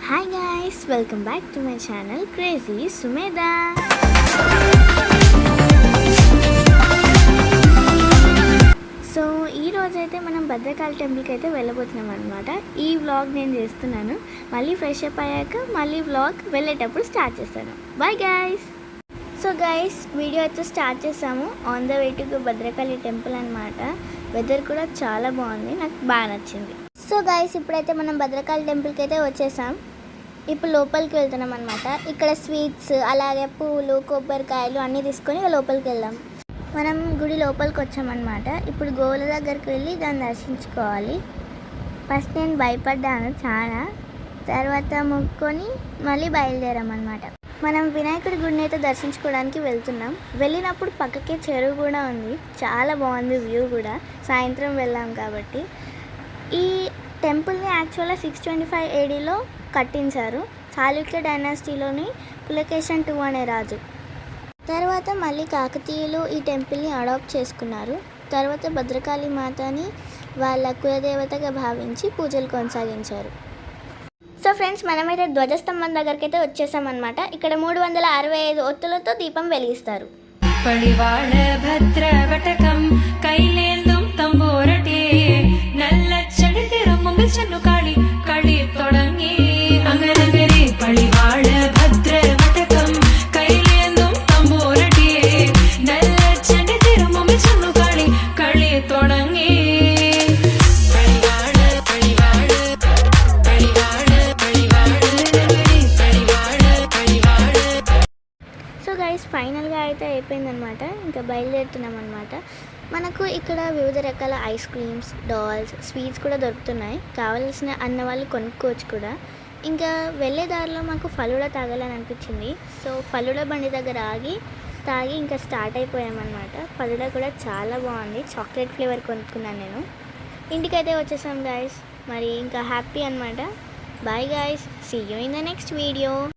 Hi guys, welcome back to my channel Crazy Sumeda. So ఈ రోజైతే మనం భద్రకాళి టెంపుల్కి అయితే వెళ్ళబోతున్నాం అనమాట. ఈ వ్లాగ్ నేను చేస్తున్నాను. మళ్ళీ ఫ్రెష్ అప్ అయ్యాక మళ్ళీ వ్లాగ్ వెళ్ళేటప్పుడు స్టార్ట్ చేస్తాను. Bye guys. So guys, video అయితే స్టార్ట్ చేసాము. On the way to Bhadrakali temple అనమాట. వెదర్ కూడా చాలా బాగుంది, నాకు బాగా నచ్చింది. సో గైస్, ఇప్పుడైతే మనం భద్రకాళి టెంపుల్కి అయితే వచ్చేసాం. ఇప్పుడు లోపలికి వెళ్తున్నాం అనమాట. ఇక్కడ స్వీట్స్, అలాగే పూలు, కొబ్బరికాయలు అన్నీ తీసుకొని లోపలికి వెళ్దాం. మనం గుడి లోపలికి వచ్చామన్నమాట. ఇప్పుడు గోవుల దగ్గరికి వెళ్ళి దాన్ని దర్శించుకోవాలి. ఫస్ట్ నేను భయపడ్డాను చాలా, తర్వాత మొక్కుకొని మళ్ళీ బయలుదేరామన్నమాట. మనం వినాయకుడి గుడిని అయితే దర్శించుకోవడానికి వెళ్తున్నాం. వెళ్ళినప్పుడు పక్కకే చెరువు కూడా ఉంది, చాలా బాగుంది వ్యూ కూడా. సాయంత్రం వెళ్ళాం కాబట్టి. ఈ టెంపుల్ని యాక్చువల్గా 625 ADలో కట్టించారు. చాళుక్య డైనాసిటీలోని పులకేశన్ II అనే రాజు. తర్వాత మళ్ళీ కాకతీయులు ఈ టెంపుల్ని అడాప్ట్ చేసుకున్నారు. తర్వాత భద్రకాళి మాతని వాళ్ళ కులదేవతగా భావించి పూజలు కొనసాగించారు. సో ఫ్రెండ్స్, మనమైతే ధ్వజస్తంభం దగ్గరికి అయితే వచ్చేసామన్నమాట. ఇక్కడ 365 ఒత్తులతో దీపం వెలిగిస్తారు. పడివాళ భద్రవటకం కైలేందుం తంబోరటే నల్లచ్చడి తిరుముంగిల్ చెన్ను కాళి കളി തുടങ്ങി അങ്ങനങ്ങനെ പളിവാള ഭദ്രവടകം കൈലേന്തും തമ്പൂരട്ടെ നല്ലച്ചടി തിരുമുമ്പിൽ ചെന്നു കളി തുടങ്ങി సో గైస్, ఫైనల్గా అయితే అయిపోయిందనమాట. ఇంకా బయలుదేరుతున్నాం అనమాట. మనకు ఇక్కడ వివిధ రకాల ఐస్ క్రీమ్స్, డాల్స్, స్వీట్స్ కూడా దొరుకుతున్నాయి. కావాల్సిన అన్న వాళ్ళు కొనుక్కోవచ్చు కూడా. ఇంకా వెళ్ళే దారిలో మాకు ఫలూడా తాగాలని అనిపించింది. సో ఫలూడా బండి దగ్గర తాగి ఇంకా స్టార్ట్ అయిపోయామన్నమాట. ఫలూడా కూడా చాలా బాగుంది. చాక్లెట్ ఫ్లేవర్ కొనుక్కున్నాను నేను. ఇంటికైతే వచ్చేసాం గాయస్. మరి ఇంకా హ్యాపీ అనమాట. Bye guys, see you in the next video.